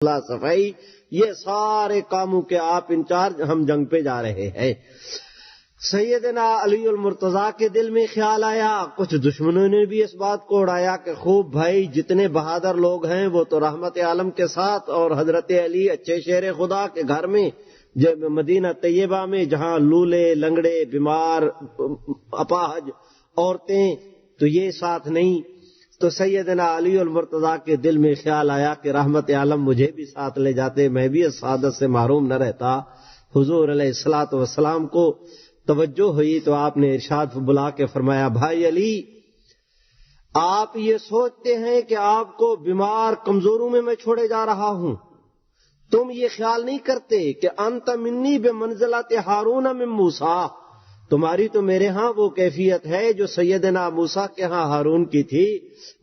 صفائی، یہ سارے کاموں کے آپ انچارج، ہم جنگ پہ جا رہے ہیں۔ سیدنا علی المرتضیٰ کے دل میں خیال آیا، کچھ دشمنوں نے بھی اس بات کو اڑایا کہ خوب بھائی جتنے بہادر لوگ ہیں وہ تو رحمت عالم کے ساتھ، اور حضرت علی اچھے شیر خدا کے گھر میں، جب مدینہ طیبہ میں جہاں لولے لنگڑے بیمار اپاہج عورتیں، تو یہ ساتھ نہیں۔ تو سیدنا علی المرتضیٰ کے دل میں خیال آیا کہ رحمت عالم مجھے بھی ساتھ لے جاتے، میں بھی اس سعادت سے محروم نہ رہتا۔ حضور علیہ الصلوۃ والسلام کو توجہ ہوئی تو آپ نے ارشاد بلا کے فرمایا، بھائی علی، آپ یہ سوچتے ہیں کہ آپ کو بیمار کمزوروں میں چھوڑے جا رہا ہوں، تم یہ خیال نہیں کرتے کہ انت منی بمنزلت ہارون من موسیٰ، تمہاری تو میرے ہاں وہ کیفیت ہے جو سیدنا موسیٰ کے ہاں ہارون کی تھی۔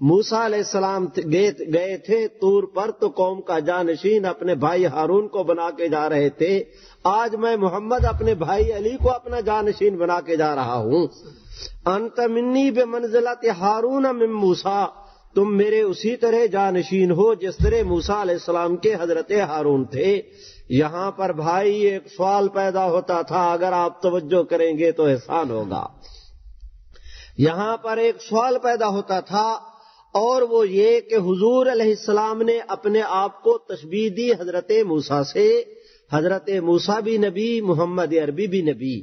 موسیٰ علیہ السلام گئے تھے طور پر تو قوم کا جانشین اپنے بھائی ہارون کو بنا کے جا رہے تھے، آج میں محمد اپنے بھائی علی کو اپنا جانشین بنا کے جا رہا ہوں۔ انت منی بمنزلت ہارون من موسیٰ، تم میرے اسی طرح جانشین ہو جس طرح موسیٰ علیہ السلام کے حضرت ہارون تھے۔ یہاں پر بھائی ایک سوال پیدا ہوتا تھا، اگر آپ توجہ کریں گے تو احسان ہوگا۔ یہاں پر ایک سوال پیدا ہوتا تھا، اور وہ یہ کہ حضور علیہ السلام نے اپنے آپ کو تشبیہ دی حضرت موسیٰ سے۔ حضرت موسیٰ بھی نبی، محمد عربی بھی نبی۔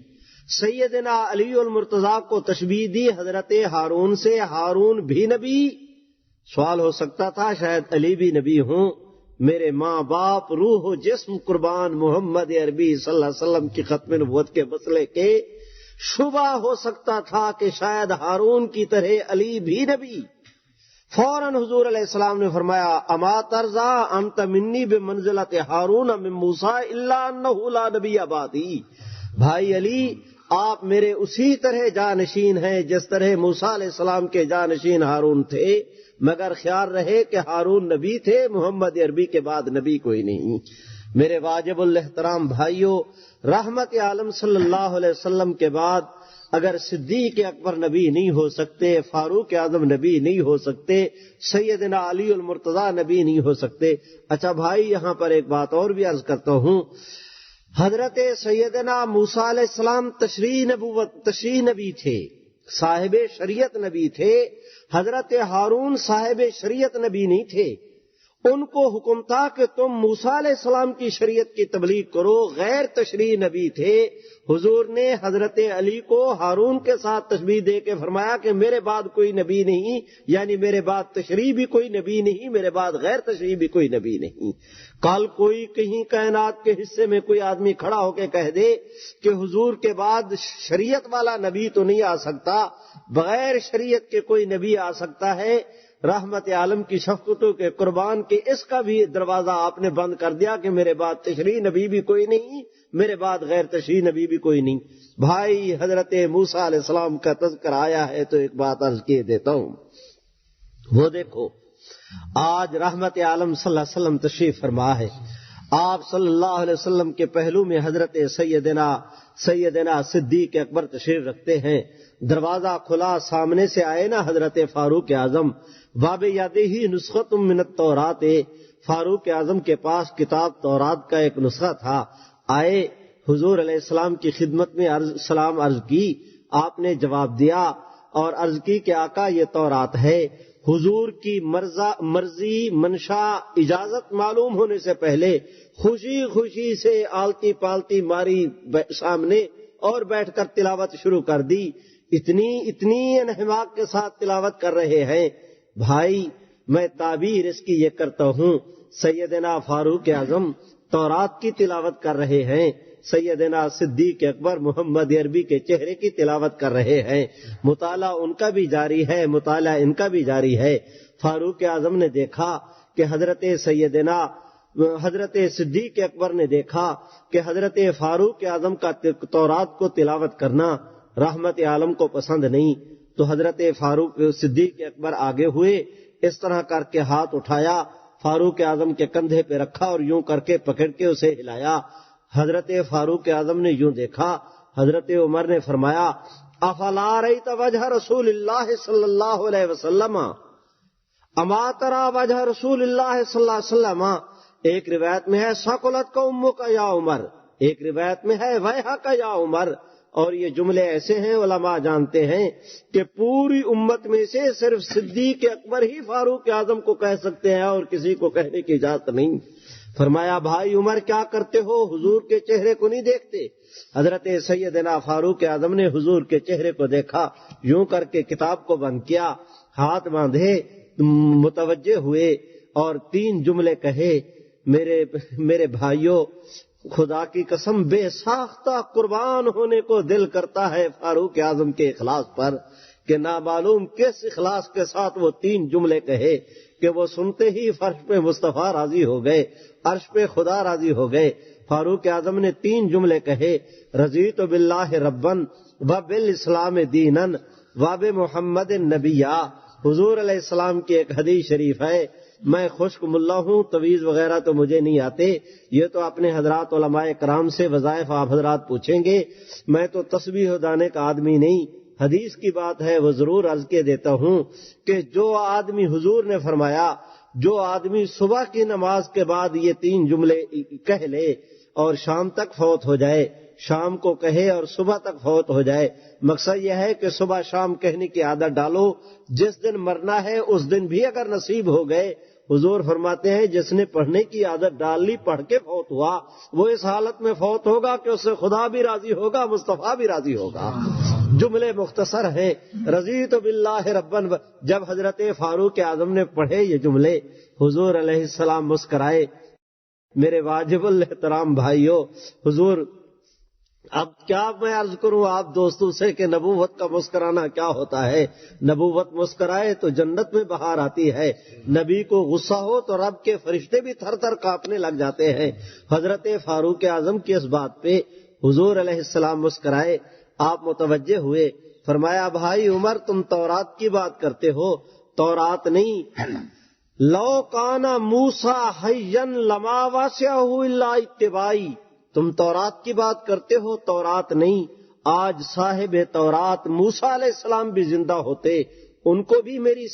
سیدنا علی المرتضیٰ کو تشبیہ دی حضرت ہارون سے، ہارون بھی نبی۔ سوال ہو سکتا تھا شاید علی بھی نبی ہوں۔ میرے ماں باپ روح و جسم قربان محمد عربی صلی اللہ علیہ وسلم کی ختم نبوت کے مسئلے کے شبہ ہو سکتا تھا کہ شاید ہارون کی طرح علی بھی نبی۔ فوراً حضور علیہ السلام نے فرمایا، اما ترضا انت منی بمنزلت ہارون من موسیٰ الا انہ لا نبی بعدی، بھائی علی آپ میرے اسی طرح جانشین ہیں جس طرح موسیٰ علیہ السلام کے جانشین ہارون تھے، مگر خیال رہے کہ ہارون نبی تھے، محمد عربی کے بعد نبی کوئی نہیں۔ میرے واجب الاحترام بھائیوں، رحمت عالم صلی اللہ علیہ وسلم کے بعد اگر صدیق اکبر نبی نہیں ہو سکتے، فاروق اعظم نبی نہیں ہو سکتے، سیدنا علی المرتضیٰ نبی نہیں ہو سکتے۔ اچھا بھائی، یہاں پر ایک بات اور بھی عرض کرتا ہوں، حضرت سیدنا موسیٰ علیہ السلام تشریع نبی تھے، صاحب شریعت نبی تھے۔ حضرت ہارون صاحب شریعت نبی نہیں تھے، ان کو حکم تھا کہ تم موسیٰ علیہ السلام کی شریعت کی تبلیغ کرو، غیر تشریع نبی تھے۔ حضور نے حضرت علی کو ہارون کے ساتھ تشبیہ دے کے فرمایا کہ میرے بعد کوئی نبی نہیں، یعنی میرے بعد تشریع بھی کوئی نبی نہیں، میرے بعد غیر تشریع بھی کوئی نبی نہیں۔ کل کوئی کہیں کائنات کے حصے میں کوئی آدمی کھڑا ہو کے کہہ دے کہ حضور کے بعد شریعت والا نبی تو نہیں آ سکتا، بغیر شریعت کے کوئی نبی آ سکتا ہے، رحمت عالم کی شفقتوں کے قربان کے اس کا بھی دروازہ آپ نے بند کر دیا کہ میرے بعد تشریع نبی بھی کوئی نہیں، میرے بعد غیر تشریع نبی بھی کوئی نہیں۔ بھائی، حضرت موسیٰ علیہ السلام کا تذکر آیا ہے تو ایک بات عرض کیے دیتا ہوں، وہ دیکھو آج رحمت عالم صلی اللہ علیہ وسلم تشریف فرما ہے، آپ صلی اللہ علیہ وسلم کے پہلو میں حضرت سیدنا صدیق اکبر تشریف رکھتے ہیں، دروازہ کھلا، سامنے سے آئے نا حضرت فاروق اعظم، باب یادہ ہی نسخۃ من التورات، فاروق اعظم کے پاس کتاب تورات کا ایک نسخہ تھا، آئے حضور علیہ السلام کی خدمت میں سلام عرض کی، آپ نے جواب دیا اور عرض کی کہ آقا یہ تورات ہے۔ حضور کی مرضی منشا اجازت معلوم ہونے سے پہلے خوشی خوشی سے آلتی پالتی ماری سامنے اور بیٹھ کر تلاوت شروع کر دی، اتنی انہماک کے ساتھ تلاوت کر رہے ہیں۔ بھائی، میں تعبیر اس کی یہ کرتا ہوں، سیدنا فاروق اعظم تورات کی تلاوت کر رہے ہیں، سیدنا صدیق اکبر محمد عربی کے چہرے کی تلاوت کر رہے ہیں، مطالعہ ان کا بھی جاری ہے، مطالعہ ان کا بھی جاری ہے۔ فاروق اعظم نے دیکھا کہ حضرت صدیق اکبر نے دیکھا کہ حضرت فاروق اعظم کا تورات کو تلاوت کرنا رحمت عالم کو پسند نہیں، تو حضرت فاروق صدیق اکبر آگے ہوئے، اس طرح کر کے ہاتھ اٹھایا، فاروق اعظم کے کندھے پہ رکھا اور یوں کر کے پکڑ کے اسے ہلایا۔ حضرت فاروق اعظم نے یوں دیکھا، حضرت عمر نے فرمایا، افلا رأیت وجہ رسول اللہ صلی اللہ علیہ وسلم، اما ترى وجہ رسول اللہ صلی اللہ علیہ وسلم، ایک روایت میں ہے ثقلت کا امک یا عمر، ایک روایت میں ہے ویحک یا عمر. اور یہ جملے ایسے ہیں علماء جانتے ہیں کہ پوری امت میں سے صرف صدیق اکبر ہی فاروق اعظم کو کہہ سکتے ہیں اور کسی کو کہنے کی اجازت نہیں. فرمایا بھائی عمر کیا کرتے ہو، حضور کے چہرے کو نہیں دیکھتے؟ حضرت سیدنا فاروق اعظم نے حضور کے چہرے کو دیکھا، یوں کر کے کتاب کو بند کیا، ہاتھ باندھے، متوجہ ہوئے اور 3 جملے کہے. میرے بھائیوں، خدا کی قسم بے ساختہ قربان ہونے کو دل کرتا ہے فاروق اعظم کے اخلاص پر کہ نامعلوم کس اخلاص کے ساتھ وہ 3 جملے کہے کہ وہ سنتے ہی فرش پہ مصطفیٰ راضی ہو گئے، عرش پہ خدا راضی ہو گئے. فاروق اعظم نے 3 جملے کہے، رضیت باللہ ربن و بالاسلام دینن و بمحمد نبیّا. حضور علیہ السلام کی ایک حدیث شریف ہے، میں خشک ملا ہوں، تویز وغیرہ تو مجھے نہیں آتے، یہ تو اپنے حضرات علماء کرام سے وظائف آپ حضرات پوچھیں گے، میں تو تسبیح اڑانے کا آدمی نہیں. حدیث کی بات ہے وہ ضرور عرض کے دیتا ہوں کہ جو آدمی، حضور نے فرمایا، جو آدمی صبح کی نماز کے بعد یہ 3 جملے کہہ لے اور شام تک فوت ہو جائے، شام کو کہے اور صبح تک فوت ہو جائے، مقصد یہ ہے کہ صبح شام کہنے کی عادت ڈالو، جس دن مرنا ہے اس دن بھی اگر نصیب ہو گئے. حضور فرماتے ہیں جس نے پڑھنے کی عادت ڈال لی، پڑھ کے فوت ہوا، وہ اس حالت میں فوت ہوگا کہ اس سے خدا بھی راضی ہوگا، مصطفیٰ بھی راضی ہوگا. جملے مختصر ہیں، رضیت باللہ ربن. جب حضرت فاروق اعظم نے پڑھے یہ جملے، حضور علیہ السلام مسکرائے. میرے واجب الاحترام بھائیوں، حضور، اب کیا میں عرض کروں آپ دوستوں سے کہ نبوت کا مسکرانا کیا ہوتا ہے. نبوت مسکرائے تو جنت میں بہار آتی ہے، نبی کو غصہ ہو تو رب کے فرشتے بھی تھر تھر کانپنے لگ جاتے ہیں. حضرت فاروق اعظم کی اس بات پہ حضور علیہ السلام مسکرائے. آپ متوجہ ہوئے، فرمایا بھائی عمر تم تورات کی بات کرتے ہو، تورات نہیں. لو کانا موسیٰ حیًّا لما وسعہ الا اتباعی. تم تورات کی بات کرتے ہو، تورات نہیں. آج صاحب تورات موسیٰ علیہ السلام بھی زندہ ہوتے، ان کو بھی میری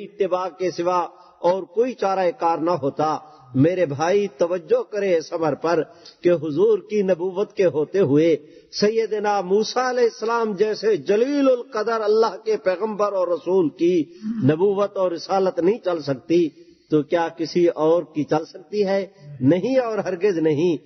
اتباع کے سوا اور کوئی چارہ کار نہ ہوتا. میرے بھائی توجہ کرے اس امر پر کہ حضور کی نبوت کے ہوتے ہوئے سیدنا موسیٰ علیہ السلام جیسے جلیل القدر اللہ کے پیغمبر اور رسول کی نبوت اور رسالت نہیں چل سکتی، تو کیا کسی اور کی چل سکتی ہے؟ نہیں، اور ہرگز نہیں.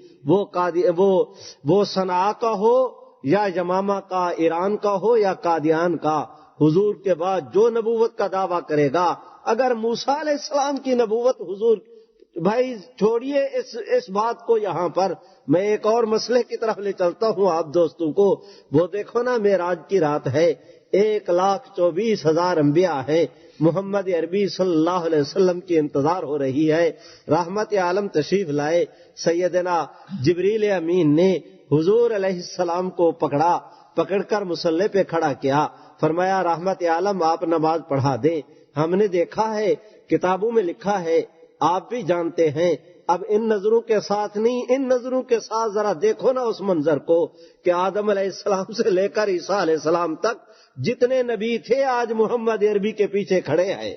وہ صنعاء کا ہو یا یمامہ کا، ایران کا ہو یا قادیان کا، حضور کے بعد جو نبوت کا دعویٰ کرے گا، اگر موسیٰ علیہ السلام کی نبوت حضور، بھائی چھوڑیے اس بات کو، یہاں پر میں ایک اور مسئلے کی طرف لے چلتا ہوں آپ دوستوں کو. وہ دیکھو نا، معراج کی رات ہے، 1,24,000 انبیاء ہیں، محمد عربی صلی اللہ علیہ وسلم کی انتظار ہو رہی ہے. رحمت عالم تشریف لائے. سیدنا جبریل امین نے حضور علیہ السلام کو پکڑ کر مصلی پہ کھڑا کیا. فرمایا رحمت عالم آپ نماز پڑھا دیں. ہم نے دیکھا ہے، کتابوں میں لکھا ہے، آپ بھی جانتے ہیں. اب ان نظروں کے ساتھ نہیں، ان نظروں کے ساتھ ذرا دیکھو نا اس منظر کو کہ آدم علیہ السلام سے لے کر عیسیٰ علیہ السلام تک جتنے نبی تھے آج محمد عربی کے پیچھے کھڑے ہیں،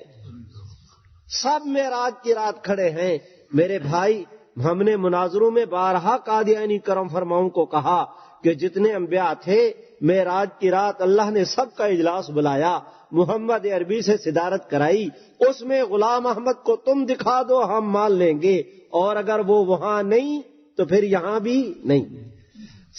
سب معراج کی رات کھڑے ہیں. میرے بھائی، ہم نے مناظروں میں بارہا قادیانی کرم فرماؤں کو کہا کہ جتنے انبیاء تھے معراج کی رات اللہ نے سب کا اجلاس بلایا، محمد عربی سے صدارت کرائی. اس میں غلام احمد کو تم دکھا دو ہم مان لیں گے، اور اگر وہ وہاں نہیں تو پھر یہاں بھی نہیں.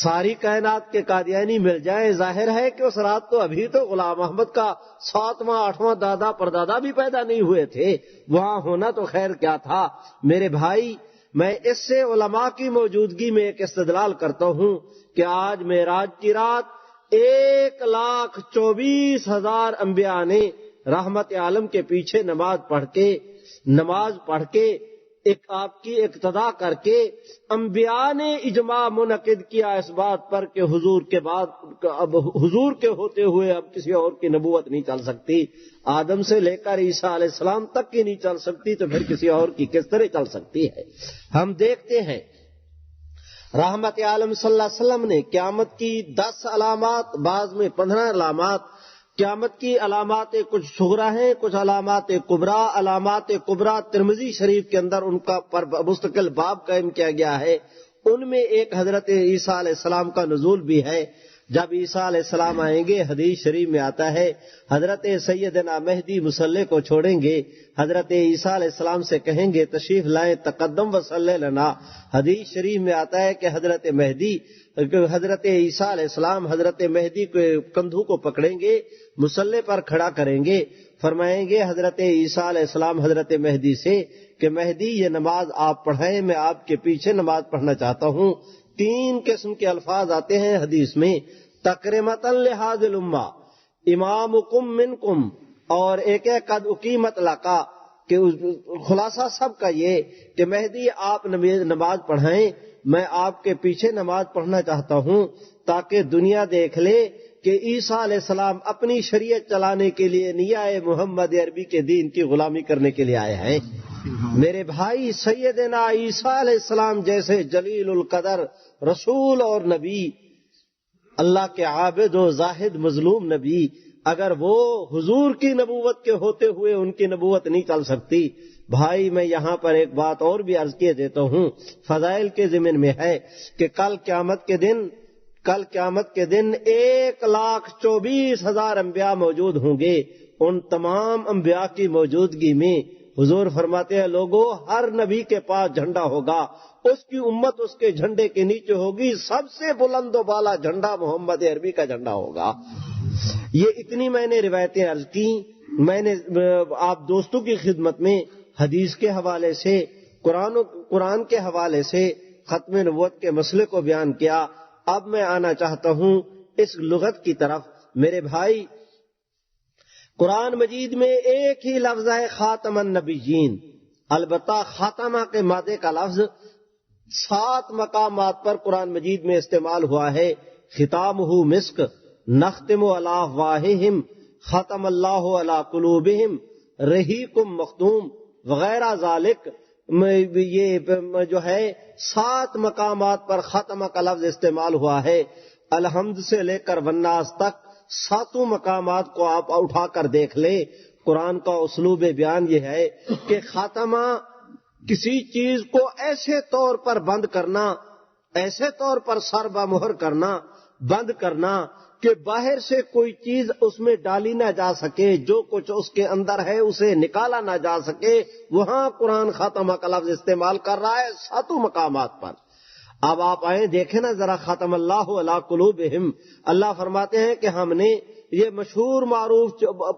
ساری کائنات کے قادیانی مل جائیں، ظاہر ہے کہ اس رات تو ابھی تو غلام احمد کا 7واں 8واں دادا پردادا بھی پیدا نہیں ہوئے تھے، وہاں ہونا تو خیر کیا تھا. میرے بھائی، میں اس سے علماء کی موجودگی میں ایک استدلال کرتا ہوں کہ آج معراج کی رات 1,24,000 انبیاء نے رحمت عالم کے پیچھے نماز پڑھ کے ایک آپ کی اقتدا کر کے انبیاء نے اجماع منعقد کیا اس بات پر کہ حضور کے بعد، اب حضور کے ہوتے ہوئے اب کسی اور کی نبوت نہیں چل سکتی. آدم سے لے کر عیسیٰ علیہ السلام تک کی نہیں چل سکتی تو پھر کسی اور کی کس طرح چل سکتی ہے؟ ہم دیکھتے ہیں رحمت عالم صلی اللہ علیہ وسلم نے قیامت کی 10 علامات، بعض میں 15 علامات قیامت کی علامات کچھ صغرا ہیں، کچھ علامات کبرا۔ علامات کبرا ترمذی شریف کے اندر ان کا پر مستقل باب قائم کیا گیا ہے، ان میں ایک حضرت عیسیٰ علیہ السلام کا نزول بھی ہے۔ جب عیسیٰ علیہ السلام آئیں گے، حدیث شریف میں آتا ہے حضرت سیدنا مہدی مصلی کو چھوڑیں گے، حضرت عیسیٰ علیہ السلام سے کہیں گے تشریف لائیں تقدم وصلی لنا۔ حدیث شریف میں آتا ہے کہ حضرت عیسیٰ علیہ السلام حضرت مہدی کے کندھوں کو پکڑیں گے، مصلی پر کھڑا کریں گے، فرمائیں گے حضرت عیسیٰ علیہ السلام حضرت مہدی سے کہ مہدی یہ نماز آپ پڑھائیں، میں آپ کے پیچھے نماز پڑھنا چاہتا ہوں۔ 3 قسم کے الفاظ آتے ہیں حدیث میں، تکرمۃ لہذ الامہ، امامکم منکم، اور ایک ہے قد اقیمت لکا، کہ خلاصہ سب کا یہ کہ مہدی آپ نماز پڑھائیں، میں آپ کے پیچھے نماز پڑھنا چاہتا ہوں، تاکہ دنیا دیکھ لے کہ عیسیٰ علیہ السلام اپنی شریعت چلانے کے لیے نہیں آئے، محمد عربی کے دین کی غلامی کرنے کے لیے آئے ہیں۔ میرے بھائی، سیدنا عیسیٰ علیہ السلام جیسے جلیل القدر رسول اور نبی، اللہ کے عابد و زاہد مظلوم نبی، اگر وہ حضور کی نبوت کے ہوتے ہوئے ان کی نبوت نہیں چل سکتی، بھائی میں یہاں پر ایک بات اور بھی عرض کیے دیتا ہوں، فضائل کے ضمن میں ہے کہ کل قیامت کے دن 1,24,000 انبیاء موجود ہوں گے۔ ان تمام انبیاء کی موجودگی میں حضور فرماتے ہیں لوگوں، ہر نبی کے پاس جھنڈا ہوگا، اس کی امت اس کے جھنڈے کے نیچے ہوگی، سب سے بلند و بالا جھنڈا محمد عربی کا جھنڈا ہوگا۔ یہ اتنی میں نے روایتیں عرض کی، میں نے آپ دوستوں کی خدمت میں حدیث کے حوالے سے، قرآن کے حوالے سے ختم نبوت کے مسئلے کو بیان کیا۔ اب میں آنا چاہتا ہوں اس لغت کی طرف۔ میرے بھائی، قرآن مجید میں ایک ہی لفظ ہے خاتم النبیین، البتہ خاتمہ کے مادے کا لفظ 7 مقامات پر قرآن مجید میں استعمال ہوا ہے۔ ختامہ مسک، نختم علی افواہہم، ختم اللہ علی قلوبہم، رحیقم مختوم وغیرہ ذالک۔ یہ جو ہے 7 مقامات پر ختمہ کا لفظ استعمال ہوا ہے۔ الحمد سے لے کر والناس تک 7 مقامات کو آپ اٹھا کر دیکھ لیں۔ قرآن کا اسلوب بیان یہ ہے کہ خاتمہ کسی چیز کو ایسے طور پر بند کرنا، ایسے طور پر سر بمہر کرنا، بند کرنا کہ باہر سے کوئی چیز اس میں ڈالی نہ جا سکے، جو کچھ اس کے اندر ہے اسے نکالا نہ جا سکے۔ وہاں قرآن خاتمہ کا لفظ استعمال کر رہا ہے 7 مقامات پر۔ اب آپ آئیں دیکھیں نا ذرا، ختم اللہ علی قلوبہم، اللہ فرماتے ہیں کہ ہم نے یہ مشہور معروف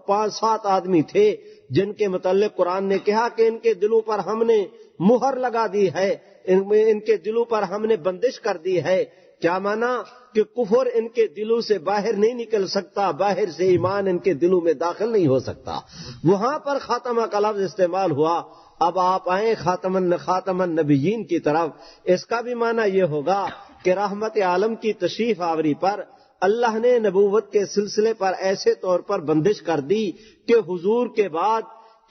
5-7 آدمی تھے جن کے متعلق قرآن نے کہا کہ ان کے دلوں پر ہم نے مہر لگا دی ہے، ان کے دلوں پر ہم نے بندش کر دی ہے۔ کیا مانا؟ کہ کفر ان کے دلوں سے باہر نہیں نکل سکتا، باہر سے ایمان ان کے دلوں میں داخل نہیں ہو سکتا۔ وہاں پر خاتمہ کا لفظ استعمال ہوا۔ اب آپ آئیں خاتم النبیین کی طرف، اس کا بھی معنی یہ ہوگا کہ رحمت عالم کی تشریف آوری پر اللہ نے نبوت کے سلسلے پر ایسے طور پر بندش کر دی کہ حضور کے بعد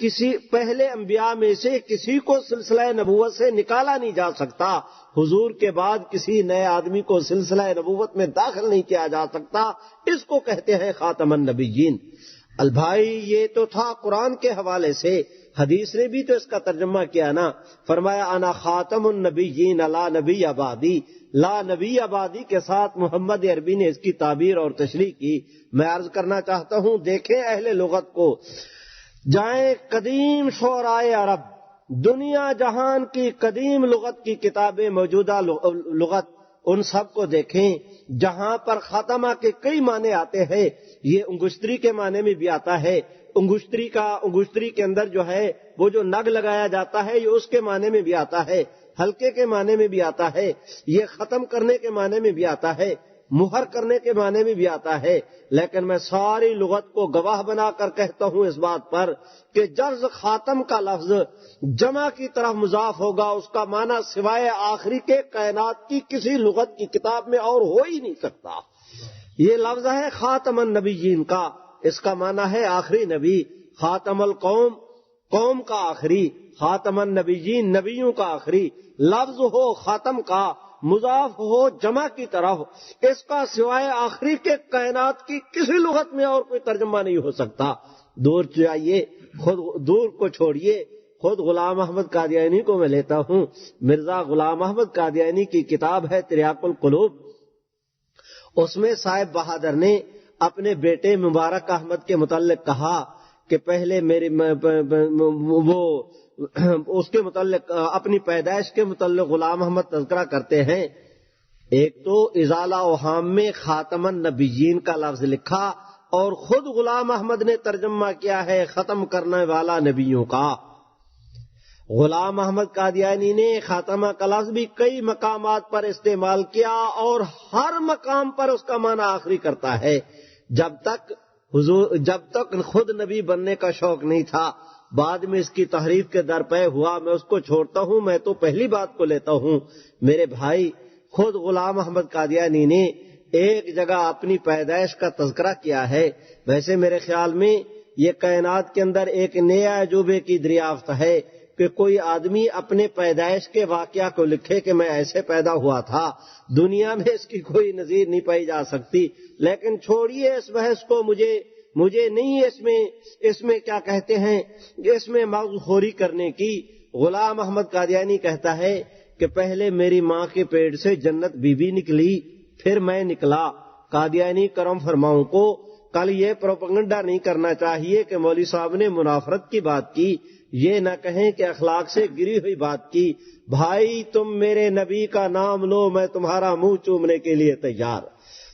کسی پہلے انبیاء میں سے کسی کو سلسلہ نبوت سے نکالا نہیں جا سکتا، حضور کے بعد کسی نئے آدمی کو سلسلہ نبوت میں داخل نہیں کیا جا سکتا۔ اس کو کہتے ہیں خاتم النبیین۔ البھائی، یہ تو تھا قرآن کے حوالے سے، حدیث نے بھی تو اس کا ترجمہ کیا نا، فرمایا انا خاتم النبیین لا نبی آبادی، لا نبی آبادی کے ساتھ محمد عربی نے اس کی تعبیر اور تشریح کی۔ میں عرض کرنا چاہتا ہوں، دیکھیں اہل لغت کو، جائیں قدیم شعرائے عرب، دنیا جہان کی قدیم لغت کی کتابیں، موجودہ لغت، ان سب کو دیکھیں، جہاں پر خاتمہ کے کئی معنی آتے ہیں۔ یہ انگشتری کے معنی میں بھی آتا ہے، انگشتری کے اندر جو ہے وہ جو نگ لگایا جاتا ہے، یہ اس کے معنی میں بھی آتا ہے، ہلکے کے معنی میں بھی آتا ہے، یہ ختم کرنے کے معنی میں بھی آتا ہے، مہر کرنے کے معنی میں بھی آتا ہے۔ لیکن میں ساری لغت کو گواہ بنا کر کہتا ہوں اس بات پر کہ جرز خاتم کا لفظ جمع کی طرف مضاف ہوگا، اس کا معنی سوائے آخری کے کائنات کی کسی لغت کی کتاب میں اور ہو ہی نہیں سکتا۔ یہ لفظ ہے خاتم النبیین کا، اس کا معنی ہے آخری نبی۔ خاتم القوم، قوم کا آخری، خاتم النبیین، نبیوں کا آخری۔ لفظ ہو خاتم کا، مضاف ہو جمع کی طرف، اس کا سوائے آخری کے کائنات کی کسی لغت میں اور کوئی ترجمہ نہیں ہو سکتا۔ دور جائیے، خود دور کو چھوڑیے، خود غلام احمد قادیانی کو میں لیتا ہوں۔ مرزا غلام احمد قادیانی کی کتاب ہے تریاق القلوب، اس میں صاحب بہادر نے اپنے بیٹے مبارک احمد کے متعلق کہا کہ پہلے وہ اس کے متعلق اپنی پیدائش کے متعلق غلام احمد تذکرہ کرتے ہیں۔ ایک تو ازالہ اوہام میں خاتم النبیین کا لفظ لکھا اور خود غلام احمد نے ترجمہ کیا ہے ختم کرنے والا نبیوں کا۔ غلام احمد قادیانی نے خاتمہ کا لفظ بھی کئی مقامات پر استعمال کیا اور ہر مقام پر اس کا معنی آخری کرتا ہے۔ جب تک خود نبی بننے کا شوق نہیں تھا، بعد میں اس کی تحریف کے درپے ہوا، میں اس کو چھوڑتا ہوں، میں تو پہلی بات کو لیتا ہوں۔ میرے بھائی، خود غلام احمد قادیانی نے ایک جگہ اپنی پیدائش کا تذکرہ کیا ہے۔ ویسے میرے خیال میں یہ کائنات کے اندر ایک نیا عجوبے کی دریافت ہے کہ کوئی آدمی اپنے پیدائش کے واقعہ کو لکھے کہ میں ایسے پیدا ہوا تھا۔ دنیا میں اس کی کوئی نظیر نہیں پائی جا سکتی۔ لیکن چھوڑیے اس بحث کو، مجھے نہیں اس میں کیا کہتے ہیں، اس میں مغز خوری کرنے کی۔ غلام احمد قادیانی کہتا ہے کہ پہلے میری ماں کے پیٹ سے جنت بی بی نکلی، پھر میں نکلا۔ قادیانی کرم فرماؤں کو کل یہ پروپیگنڈا نہیں کرنا چاہیے کہ مولوی صاحب نے منافرت کی بات کی، یہ نہ کہیں کہ اخلاق سے گری ہوئی بات کی۔ بھائی، تم میرے نبی کا نام لو، میں تمہارا منہ چومنے کے لیے تیار۔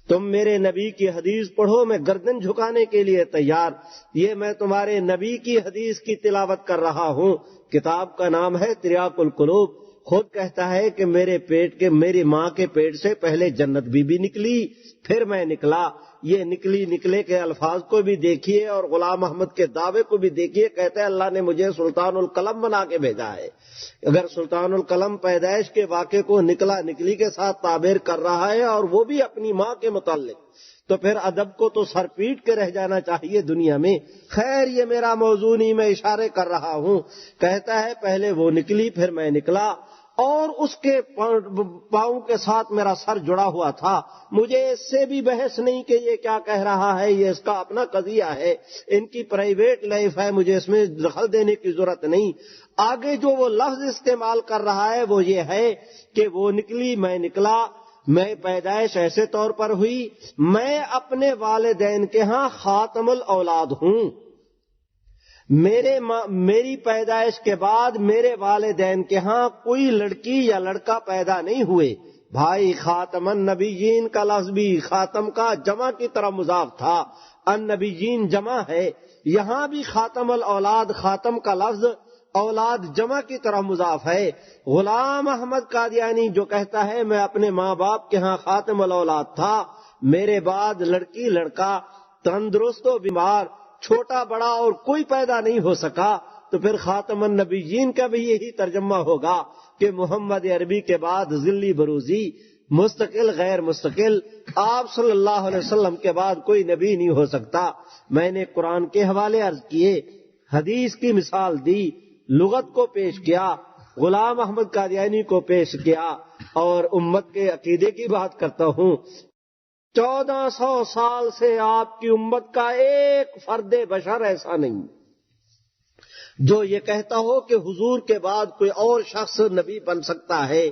تم میرے نبی کی حدیث پڑھو، میں گردن جھکانے کے لیے تیار۔ یہ میں تمہارے نبی کی حدیث کی تلاوت کر رہا ہوں۔ کتاب کا نام ہے تریاق القلوب۔ خود کہتا ہے کہ میری ماں کے پیٹ سے پہلے جنت بی بی نکلی، پھر میں نکلا۔ یہ نکلے کے الفاظ کو بھی دیکھیے اور غلام احمد کے دعوے کو بھی دیکھیے۔ کہتے ہیں اللہ نے مجھے سلطان القلم بنا کے بھیجا ہے۔ اگر سلطان القلم پیدائش کے واقعے کو نکلی کے ساتھ تعبیر کر رہا ہے اور وہ بھی اپنی ماں کے متعلق، تو پھر ادب کو تو سر پیٹ کے رہ جانا چاہیے دنیا میں۔ خیر، یہ میرا موضوع نہیں، میں اشارے کر رہا ہوں۔ کہتا ہے پہلے وہ نکلی، پھر میں نکلا، اور اس کے پاؤں کے ساتھ میرا سر جڑا ہوا تھا۔ مجھے اس سے بھی بحث نہیں کہ یہ کیا کہہ رہا ہے، یہ اس کا اپنا قضیہ ہے، ان کی پرائیویٹ لائف ہے، مجھے اس میں دخل دینے کی ضرورت نہیں۔ آگے جو وہ لفظ استعمال کر رہا ہے وہ یہ ہے کہ وہ نکلی، میں نکلا، میں پیدائش ایسے طور پر ہوئی، میں اپنے والدین کے ہاں خاتم الاولاد ہوں۔ میری پیدائش کے بعد میرے والدین کے ہاں کوئی لڑکی یا لڑکا پیدا نہیں ہوئے۔ بھائی، خاتم النبیین کا لفظ بھی خاتم کا جمع کی طرح مضاف تھا، النبیین جمع ہے، یہاں بھی خاتم الاولاد، خاتم کا لفظ اولاد جمع کی طرح مضاف ہے۔ غلام احمد قادیانی جو کہتا ہے میں اپنے ماں باپ کے ہاں خاتم الاولاد تھا، میرے بعد لڑکی لڑکا تندرست و بیمار، چھوٹا بڑا اور کوئی پیدا نہیں ہو سکا، تو پھر خاتم النبیین کا بھی یہی ترجمہ ہوگا کہ محمد عربی کے بعد ذلی بروزی، مستقل غیر مستقل، آپ صلی اللہ علیہ وسلم کے بعد کوئی نبی نہیں ہو سکتا۔ میں نے قرآن کے حوالے عرض کیے، حدیث کی مثال دی، لغت کو پیش کیا، غلام احمد قادیانی کو پیش کیا، اور امت کے عقیدے کی بات کرتا ہوں۔ 1400 سال سے آپ کی امت کا ایک فرد بشر ایسا نہیں جو یہ کہتا ہو کہ حضور کے بعد کوئی اور شخص نبی بن سکتا ہے۔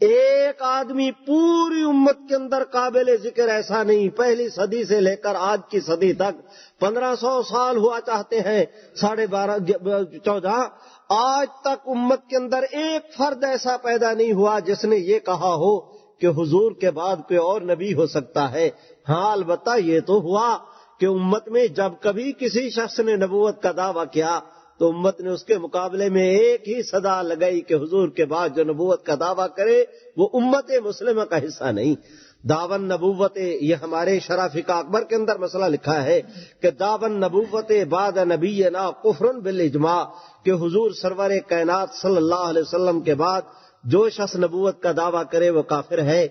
ایک آدمی پوری امت کے اندر قابل ذکر ایسا نہیں، پہلی صدی سے لے کر آج کی صدی تک 1500 سال ہوا چاہتے ہیں، 14.5 آج تک امت کے اندر ایک فرد ایسا پیدا نہیں ہوا جس نے یہ کہا ہو کہ حضور کے بعد کوئی اور نبی ہو سکتا ہے۔ ہاں، البتہ یہ تو ہوا کہ امت میں جب کبھی کسی شخص نے نبوت کا دعویٰ کیا تو امت نے اس کے مقابلے میں ایک ہی صدا لگائی کہ حضور کے بعد جو نبوت کا دعویٰ کرے وہ امت مسلمہ کا حصہ نہیں۔ دعوی نبوت، یہ ہمارے شرح فقہ اکبر کے اندر مسئلہ لکھا ہے کہ دعوی نبوت بعد نبینا کفر بالاجماع، کہ حضور سرور کائنات صلی اللہ علیہ وسلم کے بعد جو شخص نبوت کا دعویٰ کرے وہ کافر ہے۔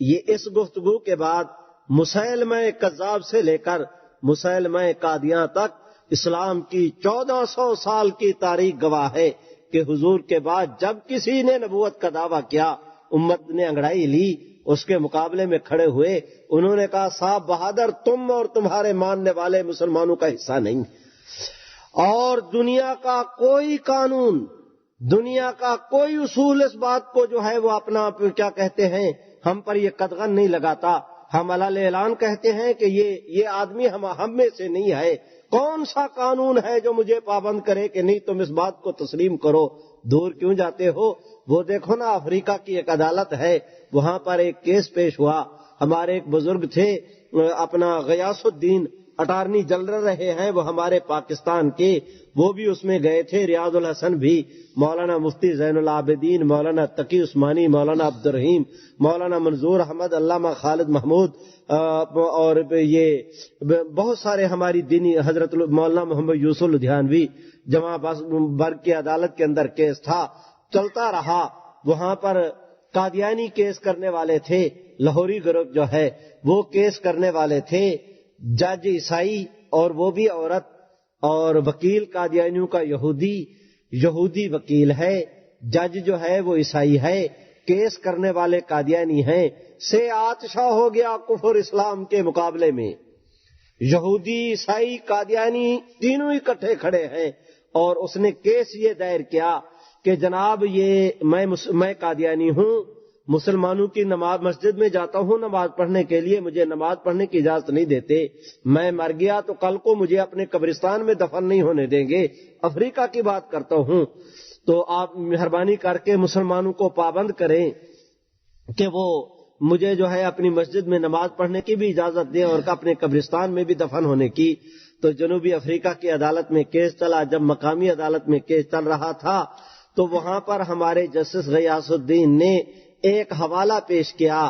یہ اس گفتگو کے بعد مسیلمہ کذاب سے لے کر مسیلمہ قادیاں تک اسلام کی 1400 سال کی تاریخ گواہ ہے کہ حضور کے بعد جب کسی نے نبوت کا دعویٰ کیا امت نے انگڑائی لی، اس کے مقابلے میں کھڑے ہوئے، انہوں نے کہا صاحب بہادر تم اور تمہارے ماننے والے مسلمانوں کا حصہ نہیں، اور دنیا کا کوئی قانون، دنیا کا کوئی اصول اس بات کو جو ہے وہ اپنا کیا کہتے ہیں ہم پر یہ قدغن نہیں لگاتا۔ ہم علل اعلان کہتے ہیں کہ یہ آدمی ہم میں سے نہیں ہے، کون سا قانون ہے جو مجھے پابند کرے کہ نہیں تم اس بات کو تسلیم کرو، دور کیوں جاتے ہو؟ وہ دیکھو نا افریقہ کی ایک عدالت ہے، وہاں پر ایک کیس پیش ہوا، ہمارے ایک بزرگ تھے اپنا غیاث الدین، اٹارنی جنرل رہے ہیں وہ ہمارے پاکستان کے، وہ بھی اس میں گئے تھے، ریاض الحسن بھی، مولانا مفتی زین العابدین، مولانا تقی عثمانی، مولانا عبد الرحیم، مولانا منظور احمد، علامہ خالد محمود، اور یہ بہت سارے ہماری دینی حضرت مولانا محمد یوسف لدھیانوی، جمع برگ کی عدالت کے اندر کیس تھا، چلتا رہا۔ وہاں پر قادیانی کیس کرنے والے تھے، لاہوری گروپ جو ہے وہ کیس کرنے والے تھے، جج عیسائی اور وہ بھی عورت، اور وکیل قادیانیوں کا یہودی وکیل ہے، جج جو ہے وہ عیسائی ہے، کیس کرنے والے قادیانی ہیں، سے آتشا ہو گیا کفر اسلام کے مقابلے میں، یہودی عیسائی قادیانی تینوں اکٹھے کھڑے ہیں، اور اس نے کیس یہ دائر کیا کہ جناب یہ میں قادیانی ہوں، مسلمانوں کی نماز مسجد میں جاتا ہوں نماز پڑھنے کے لیے، مجھے نماز پڑھنے کی اجازت نہیں دیتے، میں مر گیا تو کل کو مجھے اپنے قبرستان میں دفن نہیں ہونے دیں گے، افریقہ کی بات کرتا ہوں، تو آپ مہربانی کر کے مسلمانوں کو پابند کریں کہ وہ مجھے جو ہے اپنی مسجد میں نماز پڑھنے کی بھی اجازت دیں اور اپنے قبرستان میں بھی دفن ہونے کی۔ تو جنوبی افریقہ کی عدالت میں کیس چلا، جب مقامی عدالت میں کیس چل رہا تھا تو وہاں پر ہمارے جسٹس غیاث الدین نے ایک حوالہ پیش کیا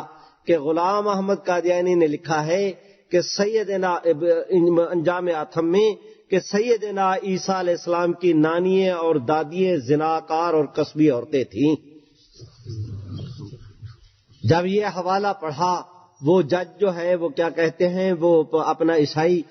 کہ غلام احمد قادیانی نے لکھا ہے کہ سیدنا انجام آتم میں کہ سیدنا عیسیٰ علیہ السلام کی نانییں اور دادییں زناکار اور کسبی عورتیں تھیں۔ جب یہ حوالہ پڑھا وہ جج جو ہے وہ کیا کہتے ہیں وہ اپنا عیسائی،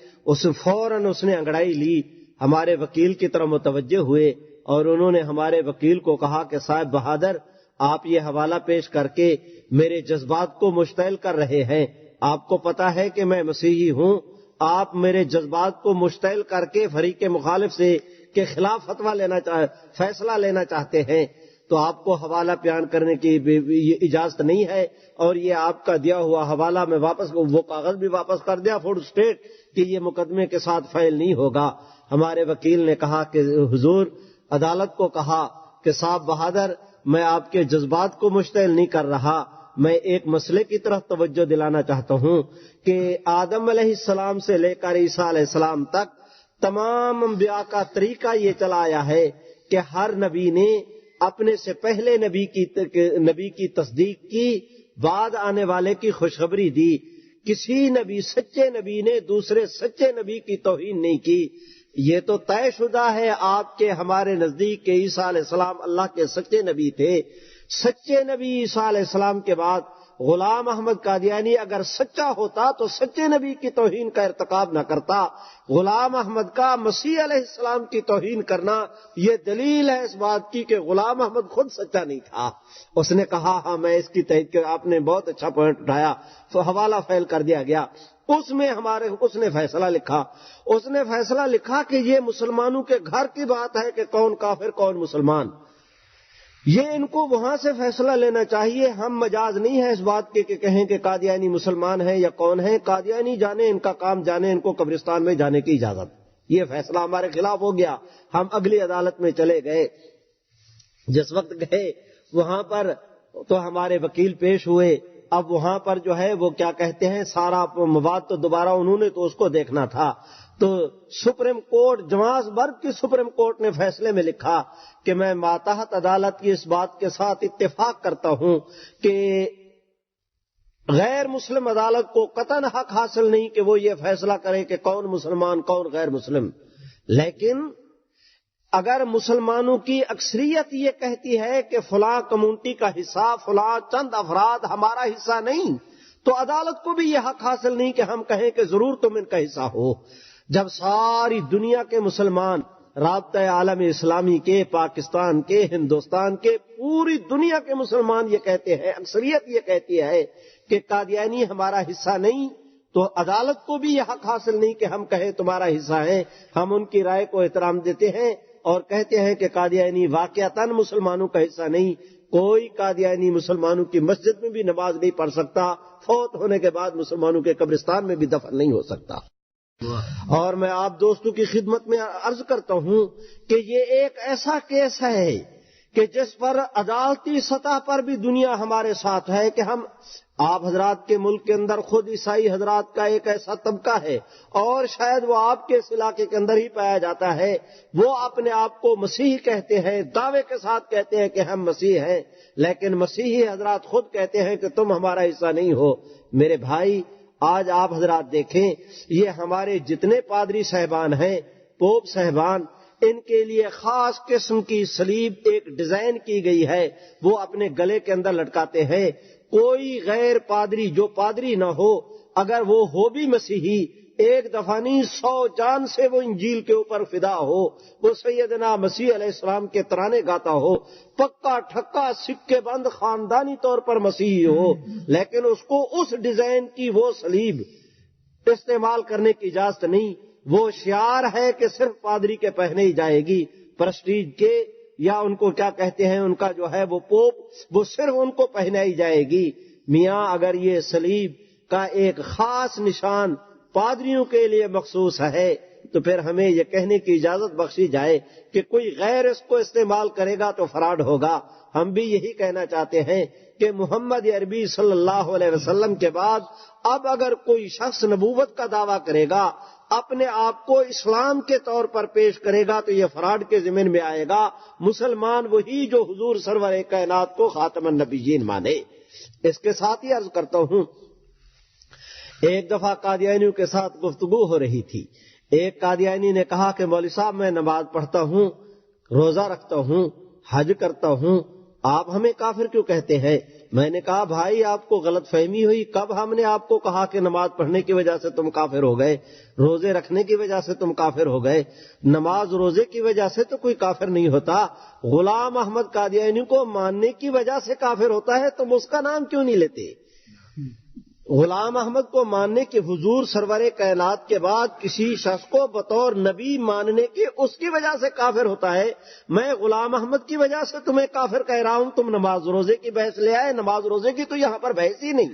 فوراً اس نے انگڑائی لی، ہمارے وکیل کی طرف متوجہ ہوئے اور انہوں نے ہمارے وکیل کو کہا کہ صاحب بہادر آپ یہ حوالہ پیش کر کے میرے جذبات کو مشتعل کر رہے ہیں، آپ کو پتا ہے کہ میں مسیحی ہوں، آپ میرے جذبات کو مشتعل کر کے فریق مخالف سے کے خلاف فیصلہ لینا چاہتے ہیں، تو آپ کو حوالہ بیان کرنے کی اجازت نہیں ہے، اور یہ آپ کا دیا ہوا حوالہ میں وہ کاغذ بھی واپس کر دیا فوڈ اسٹیٹ کہ یہ مقدمے کے ساتھ فائل نہیں ہوگا۔ ہمارے وکیل نے کہا کہ حضور عدالت کو کہا کہ صاحب بہادر میں آپ کے جذبات کو مشتعل نہیں کر رہا، میں ایک مسئلے کی طرف توجہ دلانا چاہتا ہوں کہ آدم علیہ السلام سے لے کر عیسیٰ علیہ السلام تک تمام انبیاء کا طریقہ یہ چلا آیا ہے کہ ہر نبی نے اپنے سے پہلے نبی کی تصدیق کی، بعد آنے والے کی خوشخبری دی، کسی نبی سچے نبی نے دوسرے سچے نبی کی توہین نہیں کی۔ یہ تو طے شدہ ہے آپ کے ہمارے نزدیک کہ عیسیٰ علیہ السلام اللہ کے سچے نبی تھے، سچے نبی عیسیٰ علیہ السلام کے بعد غلام احمد قادیانی اگر سچا ہوتا تو سچے نبی کی توہین کا ارتکاب نہ کرتا، غلام احمد کا مسیح علیہ السلام کی توہین کرنا یہ دلیل ہے اس بات کی کہ غلام احمد خود سچا نہیں تھا۔ اس نے کہا ہاں میں اس کی تائید کر، آپ نے بہت اچھا پوائنٹ اٹھایا، حوالہ فائل کر دیا گیا۔ اس میں اس نے فیصلہ لکھا کہ یہ مسلمانوں کے گھر کی بات ہے کہ کون کافر کون مسلمان، یہ ان کو وہاں سے فیصلہ لینا چاہیے، ہم مجاز نہیں ہے اس بات کے کہ کہیں کہ قادیانی مسلمان ہیں یا کون ہیں، قادیانی جانے ان کا کام جانے، ان کو قبرستان میں جانے کی اجازت۔ یہ فیصلہ ہمارے خلاف ہو گیا، ہم اگلی عدالت میں چلے گئے، جس وقت گئے وہاں پر تو ہمارے وکیل پیش ہوئے، اب وہاں پر جو ہے وہ کیا کہتے ہیں سارا مواد تو دوبارہ انہوں نے تو اس کو دیکھنا تھا، تو سپریم کورٹ جماعت برگ کی سپریم کورٹ نے فیصلے میں لکھا کہ میں ماتحت عدالت کی اس بات کے ساتھ اتفاق کرتا ہوں کہ غیر مسلم عدالت کو قطعاً حق حاصل نہیں کہ وہ یہ فیصلہ کرے کہ کون مسلمان کون غیر مسلم، لیکن اگر مسلمانوں کی اکثریت یہ کہتی ہے کہ فلاں کمیونٹی کا حصہ فلاں چند افراد ہمارا حصہ نہیں، تو عدالت کو بھی یہ حق حاصل نہیں کہ ہم کہیں کہ ضرور تم ان کا حصہ ہو۔ جب ساری دنیا کے مسلمان رابطہ عالم اسلامی کے، پاکستان کے، ہندوستان کے، پوری دنیا کے مسلمان یہ کہتے ہیں، اکثریت یہ کہتی ہے کہ قادیانی ہمارا حصہ نہیں، تو عدالت کو بھی یہ حق حاصل نہیں کہ ہم کہیں تمہارا حصہ ہے. ہم ان کی رائے کو احترام دیتے ہیں اور کہتے ہیں کہ قادیانی واقعتاً مسلمانوں کا حصہ نہیں. کوئی قادیانی مسلمانوں کی مسجد میں بھی نماز نہیں پڑھ سکتا، فوت ہونے کے بعد مسلمانوں کے قبرستان میں بھی دفن نہیں ہو سکتا. اور میں آپ دوستوں کی خدمت میں عرض کرتا ہوں کہ یہ ایک ایسا کیس ہے کہ جس پر عدالتی سطح پر بھی دنیا ہمارے ساتھ ہے کہ ہم، آپ حضرات کے ملک کے اندر خود عیسائی حضرات کا ایک ایسا طبقہ ہے اور شاید وہ آپ کے اس علاقے کے اندر ہی پایا جاتا ہے، وہ اپنے آپ کو مسیح کہتے ہیں، دعوے کے ساتھ کہتے ہیں کہ ہم مسیح ہیں، لیکن مسیحی حضرات خود کہتے ہیں کہ تم ہمارا حصہ نہیں ہو. میرے بھائی، آج آپ حضرات دیکھیں، یہ ہمارے جتنے پادری صاحبان ہیں، پوپ صاحبان، ان کے لیے خاص قسم کی صلیب ایک ڈیزائن کی گئی ہے، وہ اپنے گلے کے اندر لٹکاتے ہیں. کوئی غیر پادری، جو پادری نہ ہو، اگر وہ ہو بھی مسیحی، ایک دفعہ نہیں 100 جان سے وہ انجیل کے اوپر فدا ہو، وہ سیدنا مسیح علیہ السلام کے ترانے گاتا ہو، پکا ٹھکا سکے بند خاندانی طور پر مسیحی ہو، لیکن اس کو اس ڈیزائن کی وہ صلیب استعمال کرنے کی اجازت نہیں. وہ شعار ہے کہ صرف پادری کے پہنے ہی جائے گی، پرسٹیج کے، یا ان کو کیا کہتے ہیں، ان کا جو ہے وہ پوپ، وہ صرف ان کو پہنائی جائے گی. میاں، اگر یہ صلیب کا ایک خاص نشان پادریوں کے لیے مخصوص ہے تو پھر ہمیں یہ کہنے کی اجازت بخشی جائے کہ کوئی غیر اس کو استعمال کرے گا تو فراڈ ہوگا. ہم بھی یہی کہنا چاہتے ہیں کہ محمد عربی صلی اللہ علیہ وسلم کے بعد اب اگر کوئی شخص نبوت کا دعویٰ کرے گا، اپنے آپ کو اسلام کے طور پر پیش کرے گا، تو یہ فراڈ کے ضمن میں آئے گا. مسلمان وہی جو حضور سرور کائنات کو خاتم النبیین مانے. اس کے ساتھ ہی عرض کرتا ہوں، ایک دفعہ قادیانیوں کے ساتھ گفتگو ہو رہی تھی. ایک قادیانی نے کہا کہ مولوی صاحب، میں نماز پڑھتا ہوں، روزہ رکھتا ہوں، حج کرتا ہوں، آپ ہمیں کافر کیوں کہتے ہیں؟ میں نے کہا بھائی، آپ کو غلط فہمی ہوئی. کب ہم نے آپ کو کہا کہ نماز پڑھنے کی وجہ سے تم کافر ہو گئے، روزے رکھنے کی وجہ سے تم کافر ہو گئے؟ نماز روزے کی وجہ سے تو کوئی کافر نہیں ہوتا. غلام احمد قادیانی کو ماننے کی وجہ سے کافر ہوتا ہے، تم اس کا نام کیوں نہیں لیتے؟ غلام احمد کو ماننے کے، حضور سرور کائنات کے بعد کسی شخص کو بطور نبی ماننے کی، اس کی وجہ سے کافر ہوتا ہے. میں غلام احمد کی وجہ سے تمہیں کافر کہہ رہا ہوں. تم نماز روزے کی بحث لے آئے، نماز روزے کی تو یہاں پر بحث ہی نہیں.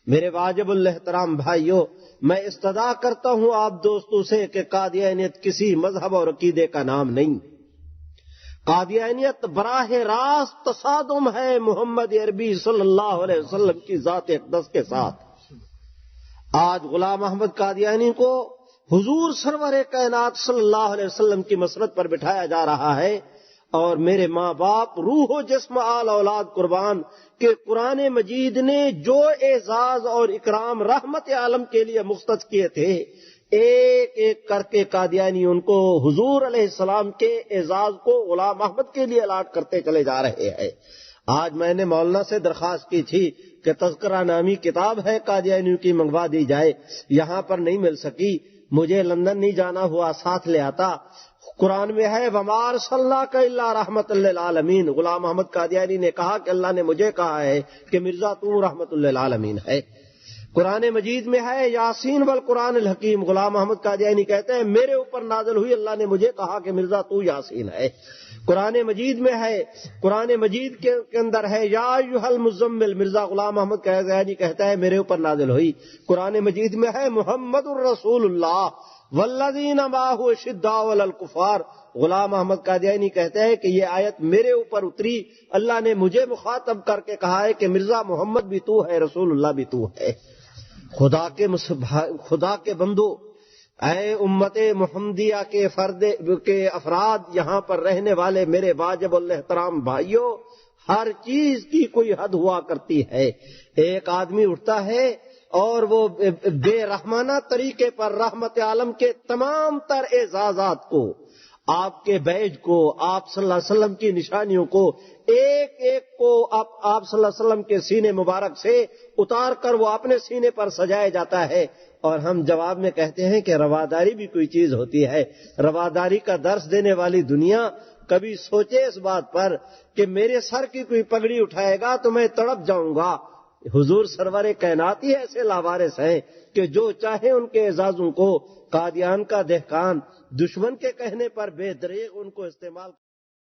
میرے واجب الاحترام بھائیوں، میں استدعا کرتا ہوں آپ دوستوں سے کہ قادیانیت کسی مذہب اور عقیدے کا نام نہیں. قادیانیت براہ راست تصادم ہے محمد عربی صلی اللہ علیہ وسلم کی ذات اقدس کے ساتھ. آج غلام احمد قادیانی کو حضور سرور کائنات صلی اللہ علیہ وسلم کی مسرت پر بٹھایا جا رہا ہے، اور میرے ماں باپ، روح و جسم آل اولاد قربان کہ قرآن مجید نے جو اعزاز اور اکرام رحمت عالم کے لیے مختص کیے تھے، ایک ایک کر کے قادیانی ان کو حضور علیہ السلام کے اعزاز کو غلام احمد کے لیے الاٹ کرتے چلے جا رہے ہیں. آج میں نے مولانا سے درخواست کی تھی کہ تذکرہ نامی کتاب ہے قادیانیوں کی، منگوا دی جائے. یہاں پر نہیں مل سکی، مجھے لندن نہیں جانا ہوا، ساتھ لے آتا. قرآن میں ہے وَمَا أَرْسَلْنَاكَ إِلَّا رَحْمَةً لِّلْعَالَمِينَ. غلام احمد قادیانی نے کہا کہ اللہ نے مجھے کہا ہے کہ مرزا تو رحمت للعالمین ہے. قرآن مجید میں ہے یاسین والقرآن الحکیم. غلام احمد قادیانی کہتے ہیں میرے اوپر نازل ہوئی، اللہ نے مجھے کہا کہ مرزا تو یاسین ہے. قرآن مجید میں ہے، قرآن مجید کے اندر ہے یا ایھا المزمل. مرزا غلام احمد قادیانی کہتا ہے میرے اوپر نازل ہوئی. قرآن مجید میں ہے محمد الرسول اللہ والذین معہ اشداء علی الکفار. غلام احمد قادیانی کہتے ہیں کہ یہ آیت میرے اوپر اتری، اللہ نے مجھے مخاطب کر کے کہا ہے کہ مرزا محمد بھی تو ہے، رسول اللہ بھی تو ہے. خدا کے بندو، اے امت محمدیہ کے افراد، یہاں پر رہنے والے میرے واجب الاحترام بھائیوں، ہر چیز کی کوئی حد ہوا کرتی ہے. ایک آدمی اٹھتا ہے اور وہ بے رحمانہ طریقے پر رحمت عالم کے تمام تر اعزازات کو آپ کے بیج کو، آپ صلی اللہ علیہ وسلم کی نشانیوں کو، ایک ایک کو آپ صلی اللہ علیہ وسلم کے سینے مبارک سے اتار کر وہ اپنے سینے پر سجایا جاتا ہے، اور ہم جواب میں کہتے ہیں کہ رواداری بھی کوئی چیز ہوتی ہے۔ رواداری کا درس دینے والی دنیا کبھی سوچے اس بات پر کہ میرے سر کی کوئی پگڑی اٹھائے گا تو میں تڑپ جاؤں گا۔ حضور سرور کائنات ہی ایسے لاوارث ہیں کہ جو چاہے ان کے اعزازوں کو قادیان کا دہقان دشمن کے کہنے پر بے دریغ ان کو استعمال